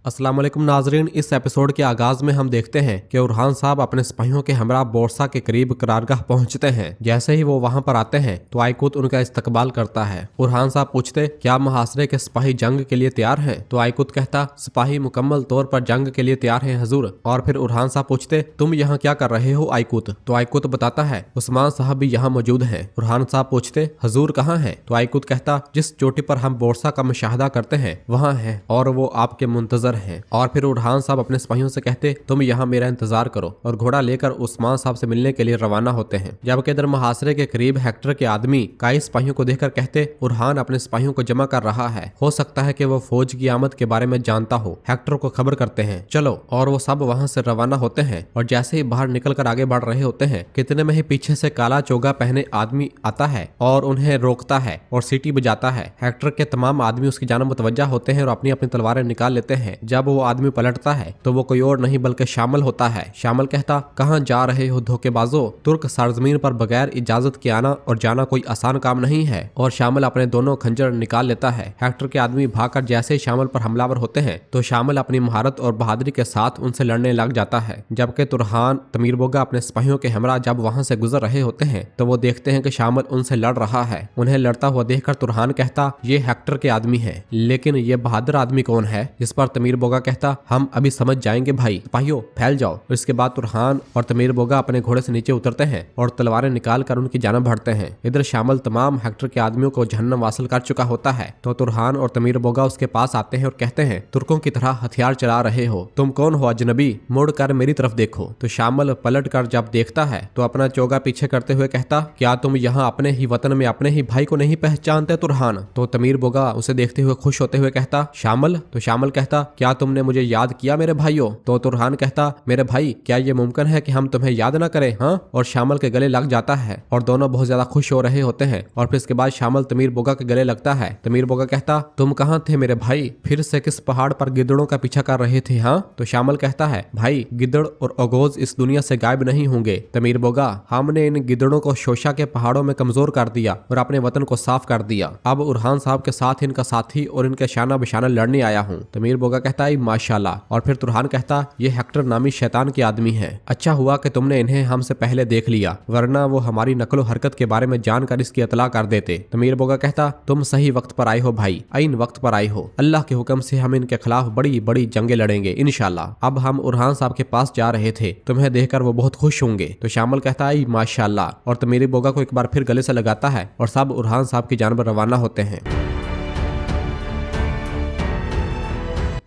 अस्सलाम वालेकुम नाजरीन। इस एपिसोड के आगाज में हम देखते हैं कि उरहान साहब अपने सिपाहियों के हमरा बोरसा के करीब करारगाह पहुंचते हैं। जैसे ही वो वहां पर आते हैं तो आइकुत उनका इस्तकबाल करता है। उरहान साहब पूछते, क्या मुहासरे के सिपाही जंग के लिए तैयार हैं? तो आइकुत कहता, सिपाही मुकम्मल तौर पर जंग के लिए तैयार हैं हजूर। और फिर उरहान साहब पूछते, तुम यहाँ क्या कर रहे हो आइकुत? तो आइकुत बताता है, उस्मान साहब भी यहाँ मौजूद है। उरहान साहब पूछते, हजूर कहाँ है? तो आइकुत कहता, जिस चोटी पर हम बोरसा का मुशाहदा करते हैं वहाँ है और वो आपके मुंतजर हैं। और फिर उरहान साहब अपने सिपाहियों से कहते, तुम यहाँ मेरा इंतजार करो, और घोड़ा लेकर उस्मान साहब से मिलने के लिए रवाना होते हैं। जबकि इधर मुहासरे के करीब हेक्टर के आदमी कई सिपाहियों को देखकर कहते, उरहान अपने सिपाहियों को जमा कर रहा है, हो सकता है कि वो फौज की आमद के बारे में जानता हो। हेक्टर को खबर करते हैं, चलो। और वो सब वहाँ से रवाना होते हैं और जैसे ही बाहर निकल कर आगे बढ़ रहे होते हैं, कितने में ही पीछे से काला चोगा पहने आदमी आता है और उन्हें रोकता है और सीटी बजाता है। हेक्टर के तमाम आदमी उसकी जानब मुतवज्जा होते हैं और अपनी अपनी तलवारें निकाल लेते हैं। जब वो आदमी पलटता है तो वो कोई और नहीं बल्कि शामिल होता है। शामिल कहता, कहाँ जा रहे हो धोखेबाजो? तुर्क सरजमीन पर बगैर इजाजत के आना और जाना कोई आसान काम नहीं है। और शामिल अपने दोनों खंजर निकाल लेता है। हेक्टर के आदमी भागकर जैसे ही शामिल पर हमलावर होते हैं तो शामिल अपनी महारत और बहादुरी के साथ उनसे लड़ने लग जाता है। जबकि तुरहान तमीर बोगा अपने सिपाहियों के हमरा जब वहां से गुजर रहे होते हैं तो वो देखते हैं कि शामिल उनसे लड़ रहा है। उन्हें लड़ता हुआ देखकर तुरहान कहता, ये हेक्टर के आदमी है, लेकिन ये बहादुर आदमी कौन है? जिस पर तमीर बोगा कहता, हम अभी समझ जाएंगे भाई, सिपाहियों फैल जाओ। और इसके बाद तुरहान और तमीर बोगा अपने घोड़े से नीचे उतरते हैं और तलवारें निकाल कर उनकी जानब बढ़ते हैं। इधर शामिल तमाम हेक्टर के आदमियों को जहन्नम वासिल कर चुका होता है तो तुरहान और तमीर बोगा उसके पास आते हैं और कहते हैं, तुर्कों की तरह हथियार चला रहे हो, तुम कौन हो अजनबी? मुड़ कर मेरी तरफ देखो। तो शामिल पलट कर जब देखता है तो अपना चोगा पीछे करते हुए कहता, क्या तुम यहाँ अपने ही वतन में अपने ही भाई को नहीं पहचानते तुरहान? तो तमीर बोगा उसे देखते हुए खुश होते हुए कहता, शामिल? तो शामिल कहता, क्या तुमने मुझे याद किया मेरे भाइयों? तो तुरहान कहता, मेरे भाई क्या ये मुमकिन है कि हम तुम्हें याद ना करें? हाँ। और शामिल के गले लग जाता है और दोनों बहुत ज्यादा खुश हो रहे होते हैं। और फिर इसके बाद शामिल तमीर बोगा के गले लगता है। तमीर बोगा कहता, तुम कहाँ थे मेरे भाई? फिर से किस पहाड़ पर गिद्दड़ों का पीछा कर रहे थे? हाँ। तो शामिल कहता है, भाई गिद्दड़ और अगोज इस दुनिया से गायब नहीं होंगे। तमीर बोगा, हमने इन गिद्दड़ों को शोशा के पहाड़ों में कमजोर कर दिया और अपने वतन को साफ कर दिया। अब उरहान साहब के साथ इनका साथी और इनके शाना बिशाना लड़ने आया हूँ। तमीर बोगा कहता है, माशाल्लाह। और फिर तुरहान कहता, ये हेक्टर नामी शैतान के आदमी है, अच्छा हुआ कि तुमने इन्हें हमसे पहले देख लिया, वरना वो हमारी नकलो हरकत के बारे में जानकर इसकी इतला कर देते। तमीर बोगा कहता, तुम सही वक्त पर आए हो भाई, आइन वक्त पर आए हो। अल्लाह के हुक्म से हम इनके खिलाफ बड़ी बड़ी जंगें लड़ेंगे इंशाल्लाह। अब हम उरहान साहब के पास जा रहे थे, तुम्हें देखकर वो बहुत खुश होंगे। तो शामिल कहता है, माशाल्लाह। और तमीर बोगा को एक बार फिर गले से लगाता है और सब उरहान साहब की जानब रवाना होते हैं।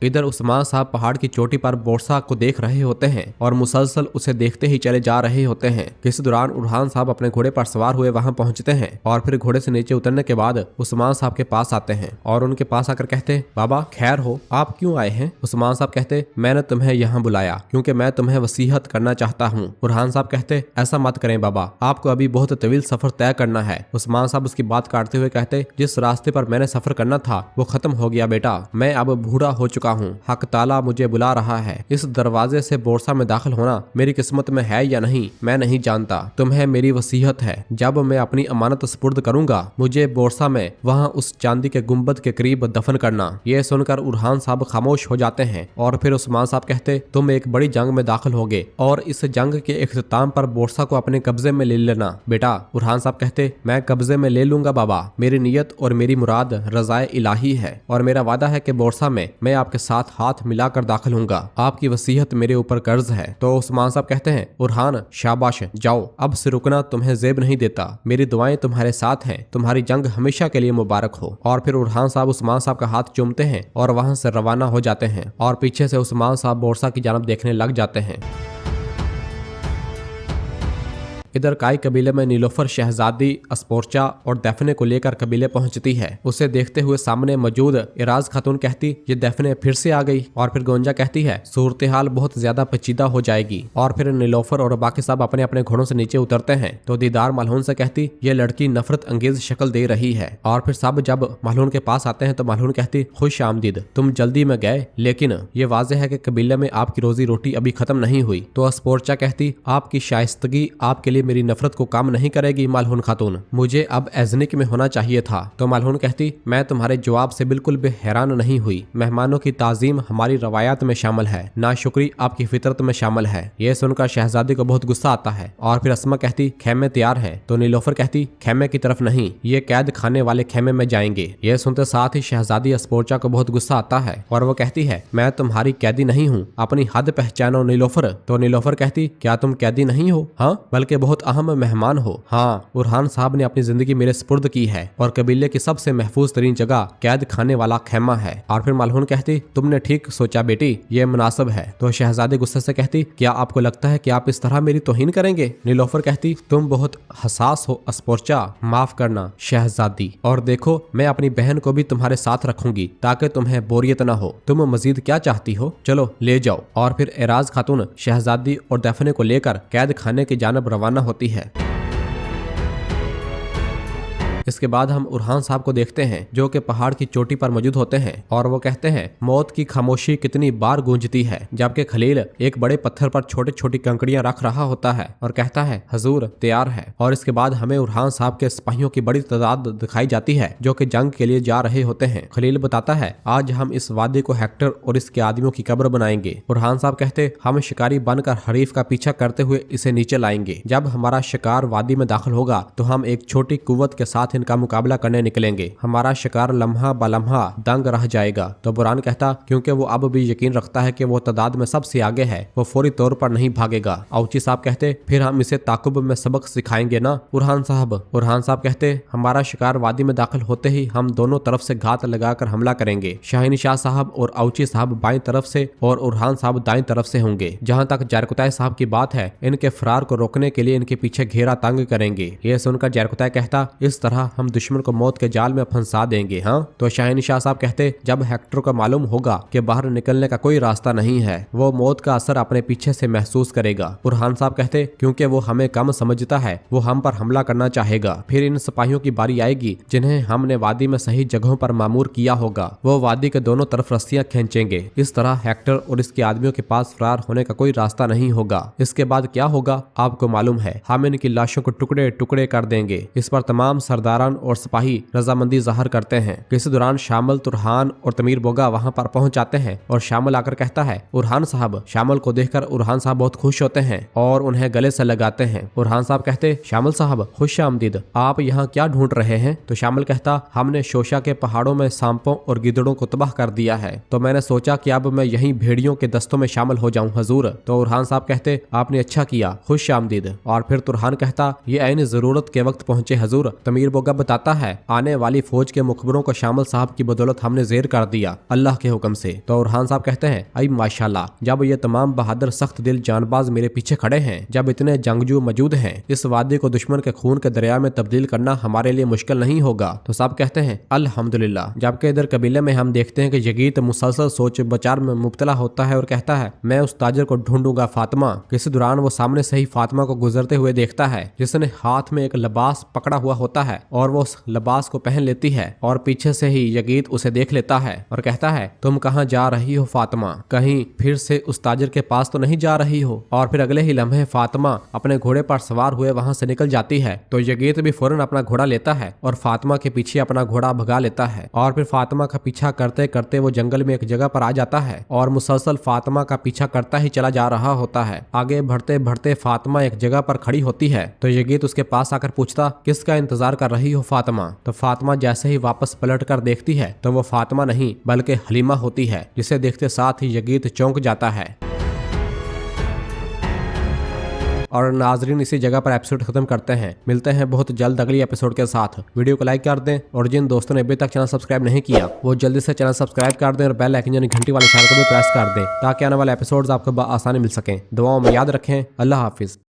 इधर उस्मान साहब पहाड़ की चोटी पर बोरसा को देख रहे होते हैं और मुसलसल उसे देखते ही चले जा रहे होते हैं। इस दौरान उरहान साहब अपने घोड़े पर सवार हुए वहां पहुंचते हैं और फिर घोड़े से नीचे उतरने के बाद उस्मान साहब के पास आते हैं और उनके पास आकर कहते, बाबा खैर हो, आप क्यों आए हैं? उस्मान साहब कहते, मैंने तुम्हें यहाँ बुलाया क्योंकि मैं तुम्हें वसीहत करना चाहता हूँ। उरहान साहब कहते, ऐसा मत करें बाबा, आपको अभी बहुत तवील सफर तय करना है। उस्मान साहब उसकी बात काटते हुए कहते, जिस रास्ते पर मैंने सफर करना था वो खत्म हो गया बेटा, मैं अब बूढ़ा हो चुका हूँ, हक ताला मुझे बुला रहा है। इस दरवाजे से बोरसा में दाखिल होना मेरी किस्मत में है या नहीं मैं नहीं जानता, तुम्हें मेरी वसीयत है, जब मैं अपनी अमानत सुपुर्द करूंगा मुझे बोरसा में वहाँ उस चांदी के गुंबद के करीब दफन करना। ये सुनकर उरहान साहब खामोश हो जाते हैं और फिर उस्मान साहब कहते, तुम एक बड़ी जंग में दाखिल होगे और इस जंग के इख्तिताम पर बोरसा को अपने कब्जे में ले लेना बेटा। उरहान साहब कहते, मैं कब्जे में ले लूंगा बाबा, मेरी नीयत और मेरी मुराद रज़ाए इलाही है और मेरा वादा है कि बोरसा में मैं आपके साथ हाथ मिलाकर दाखिल होऊंगा, आपकी वसीयत मेरे ऊपर कर्ज है। तो उस्मान साहब कहते हैं, उरहान शाबाश, जाओ, अब से रुकना तुम्हें जेब नहीं देता, मेरी दुआएं तुम्हारे साथ हैं, तुम्हारी जंग हमेशा के लिए मुबारक हो। और फिर उरहान साहब उस्मान साहब का हाथ चूमते हैं और वहां से रवाना हो जाते हैं और पीछे से उस्मान साहब बोरसा की जानब देखने लग जाते हैं। इधर काई कबीले में नीलोफर शहजादी अस्पोर्चा और दैफने को लेकर कबीले पहुंचती है। उसे देखते हुए सामने मौजूद इराज खातून कहती, ये दैफने फिर से आ गई। और फिर गोंजा कहती है, सूरत हाल बहुत ज्यादा पेचीदा हो जाएगी। और फिर नीलोफर और बाकी सब अपने अपने घोड़ों से नीचे उतरते हैं तो दीदार मलहून से कहती, ये लड़की नफरत अंगेज शक्ल दे रही है। और फिर सब जब मलहून के पास आते हैं तो मलहून कहती, खुश आमदीद, तुम जल्दी में गए, लेकिन ये वाज़ेह है कि कबीले में आपकी रोजी रोटी अभी खत्म नहीं हुई। तो अस्पोर्चा कहती, आपकी शाइस्तगी आपके लिए मेरी नफरत को काम नहीं करेगी मालहून खातून, मुझे अब एजनिक में होना चाहिए था। तो मालहून कहती, मैं तुम्हारे जवाब से बिल्कुल भी हैरान नहीं हुई। मेहमानों की ताजीम हमारी रवायात में शामिल है, नाशुक्री आपकी फितरत में शामिल है। यह सुनकर शहजादी को बहुत गुस्सा आता है और फिर अस्मा कहती, खेमे तैयार है। तो नीलोफर कहती, खेमे की तरफ नहीं, ये कैद खाने वाले खेमे में जाएंगे। यह सुनते साथ ही शहजादी अस्पोर्चा को बहुत गुस्सा आता है और वो कहती है, मैं तुम्हारी कैदी नहीं हूँ, अपनी हद पहचानो नीलोफर। तो नीलोफर कहती, क्या तुम कैदी नहीं हो? हाँ, बल्कि बहुत अहम मेहमान हो। हाँ, बुरहान साहब ने अपनी जिंदगी मेरे सुपुर्द की है और कबीले की सबसे महफूज तरीन जगह कैद खाने वाला खेमा है। और फिर मालहून कहती, तुमने ठीक सोचा बेटी, ये मुनासिब है। तो शहजादी गुस्से से कहती, क्या आपको लगता है कि आप इस तरह मेरी तौहीन करेंगे? नीलोफर कहती, तुम बहुत हसास हो अस्पोर्चा, माफ करना शहजादी, और देखो मैं अपनी बहन को भी तुम्हारे साथ रखूंगी ताकि तुम्हें बोरियत न हो। तुम मजीद क्या चाहती हो? चलो ले जाओ। और फिर एराज खातून शहजादी और दफने को लेकर कैद खाने की जानब रवाना होती है। इसके बाद हम उरहान साहब को देखते हैं जो कि पहाड़ की चोटी पर मौजूद होते हैं और वो कहते हैं, मौत की खामोशी कितनी बार गूंजती है। जबकि खलील एक बड़े पत्थर पर छोटी छोटी कंकड़ियां रख रहा होता है और कहता है, हजूर तैयार है। और इसके बाद हमें उरहान साहब के सिपाहियों की बड़ी तादाद दिखाई जाती है जो कि जंग के लिए जा रहे होते हैं। खलील बताता है, आज हम इस वादी को हेक्टर और इसके आदमियों की कब्र बनाएंगे। उरहान साहब कहते, हम शिकारी बनकर हरीफ का पीछा करते हुए इसे नीचे लाएंगे। जब हमारा शिकार वादी में दाखिल होगा तो हम एक छोटी कुव्वत के साथ इनका मुकाबला करने निकलेंगे। हमारा शिकार लम्हा बलम्हा दंग रह जाएगा। तो बुरहान कहता, क्योंकि वो अब भी यकीन रखता है कि वो तादाद में सबसे आगे है, वो फौरी तौर पर नहीं भागेगा। औची साहब कहते, फिर हम इसे ताकुब में सबक सिखाएंगे ना उरहान साहब। उरहान साहब कहते, हमारा शिकार वादी में दाखिल होते ही हम दोनों तरफ से घात लगाकर हमला करेंगे। शाहीन शाह साहब और औची साहब बाईं तरफ से और उरहान साहब दाईं तरफ से होंगे। जहाँ तक जरकुताई साहब की बात है, इनके फरार को रोकने के लिए इनके पीछे घेरा तंग करेंगे। यह सुनकर जरकुताई कहता, इस तरह हम दुश्मन को मौत के जाल में फंसा देंगे। हाँ, तो शाहीन शाह साहब कहते, जब हेक्टर को मालूम होगा कि बाहर निकलने का कोई रास्ता नहीं है, वो मौत का असर अपने पीछे से महसूस करेगा। बुरहान साहब कहते, क्योंकि वो हमें कम समझता है, वो हम पर हमला करना चाहेगा। फिर इन सिपाहियों की बारी आएगी जिन्हें हमने वादी में सही जगहों पर मामूर किया होगा। वो वादी के दोनों तरफ रस्सियां खींचेंगे। इस तरह हेक्टर और इसके आदमियों के पास फरार होने का कोई रास्ता नहीं होगा। इसके बाद क्या होगा आपको मालूम है, हम इनकी लाशों को टुकड़े टुकड़े कर देंगे। इस पर तमाम सरदारान और सिपाही रजामंदी जाहिर करते हैं। इस दौरान शामिल, तुरहान और तमीर बोगा वहां पर पहुंच जाते हैं और शामिल आकर कहता है, उरहान साहब। शामिल को देखकर उरहान साहब बहुत खुश होते हैं और उन्हें गले से लगाते हैं। उरहान साहब कहते, शामिल साहब खुश आमदीद, आप यहाँ क्या ढूंढ रहे हैं? तो शामिल कहता, हमने शोशा के पहाड़ों में सांपों और गिदड़ों को तबाह कर दिया है, तो मैंने सोचा कि अब मैं यहीं भेड़ियों के दस्तों में शामिल हो जाऊं हजूर। तो उरहान साहब कहते, आपने अच्छा किया, खुश आमदीद। और फिर तुरहान कहता, ये ऐन जरूरत के वक्त पहुंचे हजूर। तमीर बोगा बताता है, आने वाली फौज के मुखबरों को शामिल साहब की बदौलत हमने जेर कर दिया अल्लाह के हुक्म से। तो उरहान साहब कहते हैं, आई माशाल्लाह, जब ये तमाम बहादुर सख्त दिल जानबाज मेरे पीछे खड़े हैं, जब इतने जंगजू मौजूद हैं, इस वादी को दुश्मन के खून के दरिया में तब्दील करना हमारे लिए मुश्किल नहीं होगा। तो सब कहते हैं अल्हम्दुलिल्लाह। जबकि इधर कबीले में हम देखते हैं कि यगीत मुसलसल सोच विचार में मुब्तला होता है और कहता है, मैं उस ताजर को ढूंढूंगा फातिमा। इस दौरान वो सामने से ही फातिमा को गुजरते हुए देखता है जिसने हाथ में एक लिबास पकड़ा हुआ होता है और वो उस लिबास को पहन लेती है और पीछे से ही यगीत उसे देख लेता है और कहता है, तुम कहाँ जा रही हो फातिमा? कहीं फिर से उस ताजिर के पास तो नहीं जा रही हो? और फिर अगले ही लम्हे फातिमा अपने घोड़े पर सवार हुए वहां से निकल जाती है। तो यगीत भी फौरन अपना घोड़ा लेता है और फातिमा के पीछे अपना घोड़ा भगा लेता है और फिर फातिमा का पीछा करते करते वो जंगल में एक जगह पर आ जाता है और मुसलसल फातिमा का पीछा करता ही चला जा रहा होता है। आगे बढ़ते बढ़ते फातिमा एक जगह पर खड़ी होती है तो यगीत उसके पास आकर पूछता, किसका इंतजार कर रही हो फातिमा? तो फातिमा जैसे ही वापस पलट कर देखती है तो वो फातिमा नहीं बल्कि हलीमा होती है, जिसे देखते साथ ही यगीत चौंक जाता है। और नाजरीन, इसी जगह पर एपिसोड खत्म करते हैं। मिलते हैं बहुत जल्द अगली एपिसोड के साथ। वीडियो को लाइक कर दें और जिन दोस्तों ने अभी तक चैनल सब्सक्राइब नहीं किया वो जल्दी से चैनल सब्सक्राइब कर दें और बेल आइकन यानी घंटी वाले इशारे को भी प्रेस कर दें ताकि आने वाले एपिसोड्स आपको आसानी मिल सकें। दुआओं में याद रखें। अल्लाह हाफिज।